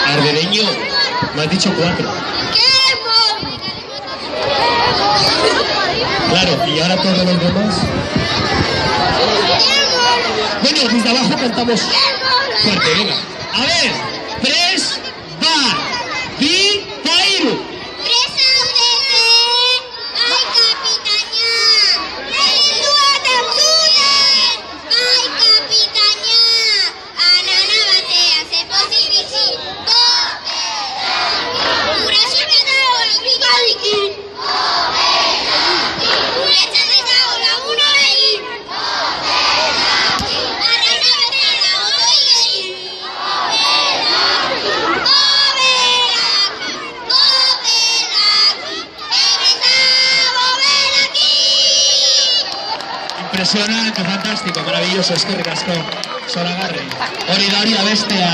Arbereño, me has dicho 4. Claro, y ahora todos los demás. Bueno, desde abajo cantamos fuerte, venga. A ver, 3, va, di, fairu. Impresionante, fantástico, maravilloso, eskerrik asko. Zoragarri. Hori da bestea,